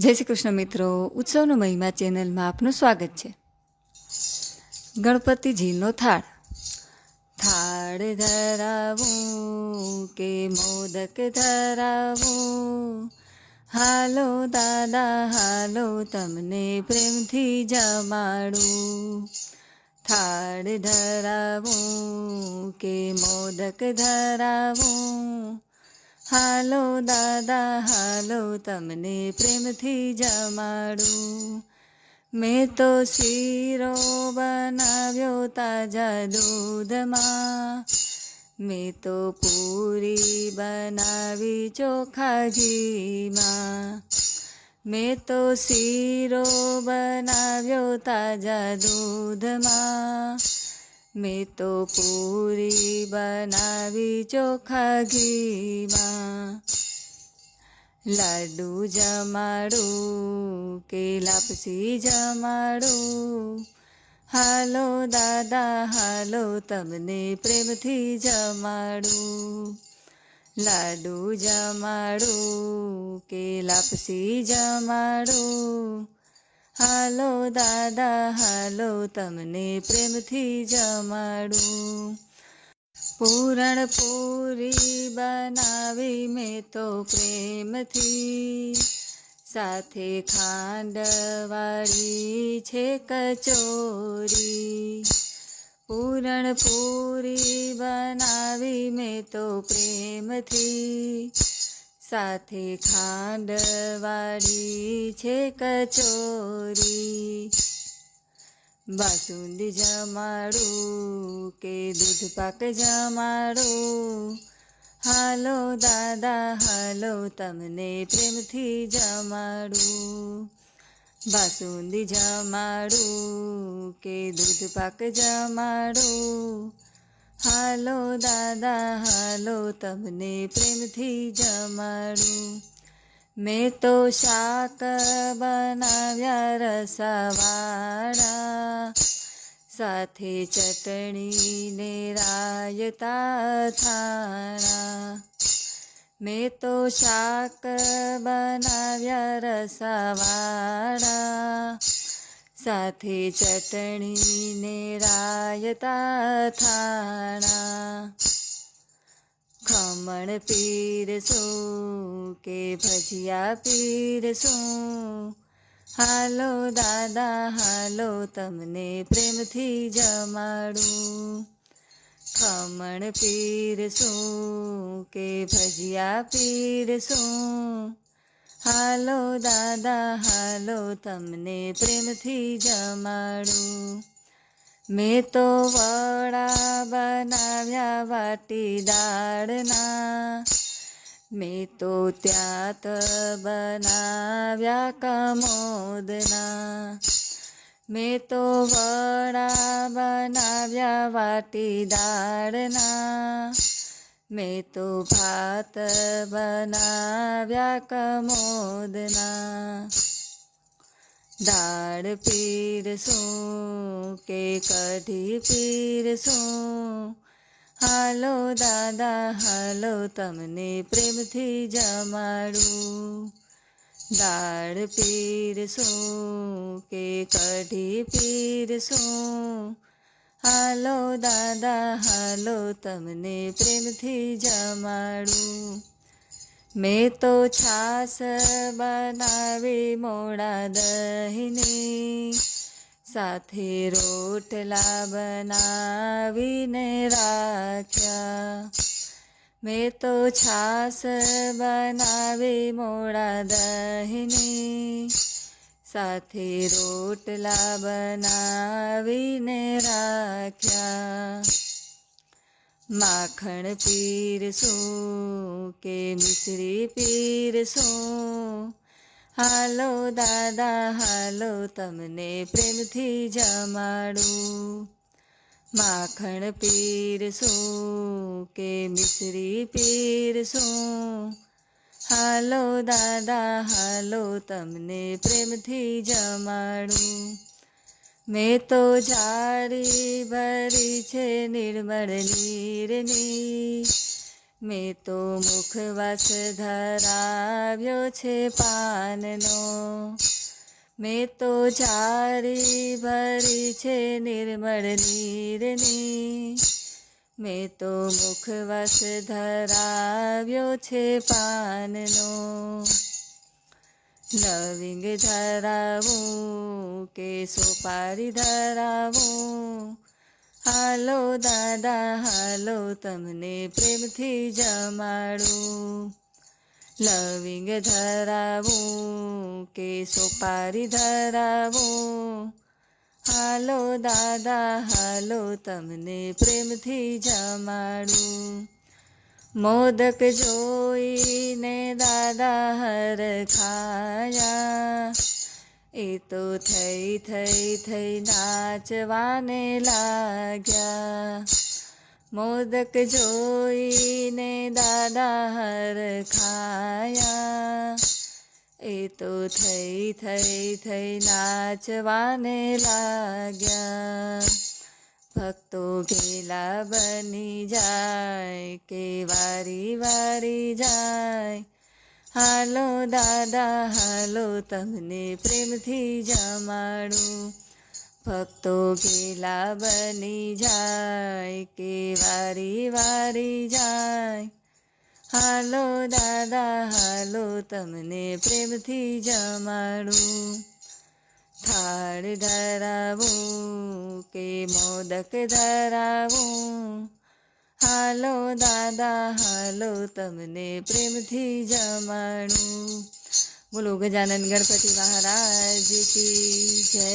જય શ્રી કૃષ્ણ મિત્રો, ઉત્સવનો મહિમા ચેનલમાં આપનું સ્વાગત છે. ગણપતિજીનો થાળ. થાળ ધરાવું કે મોદક ધરાવું, હાલો દાદા હાલો તમને પ્રેમથી જમાડું. થાળ ધરાવું કે મોદક ધરાવું, હાલો દાદા હાલો તમને પ્રેમથી જમાડું. મેં તો શીરો બનાવ્યો તાજા દૂધમાં, મેં તો પૂરી બનાવી ચોખા ઘીમાં. મેં તો શીરો બનાવ્યો તાજા દૂધમાં, મેં તો પૂરી બનાવી ચોખા ઘીમાં. લાડુ જમાડું કે લાપસી જમાડું, હાલો દાદા હાલો તમને પ્રેમથી જમાડું. લાડુ જમાડું કે લાપસી જમાડું, હાલો દાદા હાલો તમને પ્રેમથી જમાડું. પૂરણ પૂરી બનાવી મેં તો પ્રેમથી, સાથે ખાંડવાળી છે કચોરી. પૂરણ પૂરી બનાવી મેં તો પ્રેમથી, સાથે ખાંડવાળી છે કચોરી. બાસુંદી જમાડું કે દૂધ પાક જમાડું, હાલો દાદા હાલો તમને પ્રેમથી જમાડું. બાસુંદી જમાડું કે દૂધ પાક જમાડું, હાલો દાદા હાલો તમને પ્રેમથી જમાડું. મેં તો શાક બનાવ્યા રસાવાળા, સાથે ચટણી ને રાયતા થાણા. મેં તો શાક બનાવ્યા રસાવાળા, સાથે ચટણી ને રાયતા થાણા. ખમણ પીરસું કે ભજીયા પીરસું, હાલો દાદા હાલો તમને પ્રેમથી જમાડું. ખમણ પીરસું કે ભજીયા પીરસું, હાલો દાદા હાલો તમને પ્રેમથી જમાડું. મેં તો વડા બનાવ્યા વાટી દાળના, મેં તો ત્યાંત બનાવ્યા કમોદના. મેં તો વડા બનાવ્યા વાટી દાળના, મેં તો ભાત બનાવ્યા કમોદના. દાળ પીરસું કે કઢી પીરસું, હાલો દાદા હાલો તમને પ્રેમથી જમાડું. દાળ પીરસું કે કઢી પીરસું, હાલો દાદા હાલો તમને પ્રેમથી જમાડું. મેં તો છાશ બનાવી મોળા દહીંની, સાથે રોટલા બનાવીને રાખ્યા. મેં તો છાશ બનાવી મોળા દહીંની, સાથે રોટલા બનાવીને રાખ્યા. માખણ પીરસું કે મિશ્રી પીરસું, હાલો દાદા હાલો તમને પ્રેમથી જમાડું. માખણ પીરસું કે મિશ્રી પીરસું, હાલો દાદા હાલો તમને પ્રેમથી જમાડું. મેં તો જાળી ભરી છે નિર્મળ નીરની, મેં તો મુખવાસ ધરાવ્યો છે પાનનો, મેં તો જારી ભરી છે નિર્મળ નીરની, મેં તો મુખવાસ ધરાવ્યો છે પાનનો. લવિંગ ધરાવું કે સોપારી ધરાવું, હાલો દાદા હાલો તમને પ્રેમથી જમાડું. લવિંગ ધરાવું કે સોપારી ધરાવું, હાલો દાદા હાલો તમને પ્રેમથી જમાડું. મોદક જોઈને દાદા હરખાયા, એ તો થઈ નાચવાને લાગ્યા. મોદક જોઈને દાદા હરખાયા, એ તો થઈ નાચવાને લાગ્યા. ભક્તો ઘેલા બની જાય કે વારી વારી જાય, હાલો દાદા હાલો તમને પ્રેમથી જમાડું. ભક્તો ઘેલા બની જાય કે વારી વારી જાય, હાલો દાદા હાલો તમને પ્રેમથી જમાડું. થાળ ધરાવું કે મોદક ધરાવું, હાલો દાદા હાલો તમને પ્રેમથી જમાડું. બોલો ગજાનન ગણપતિ મહારાજ કી જય.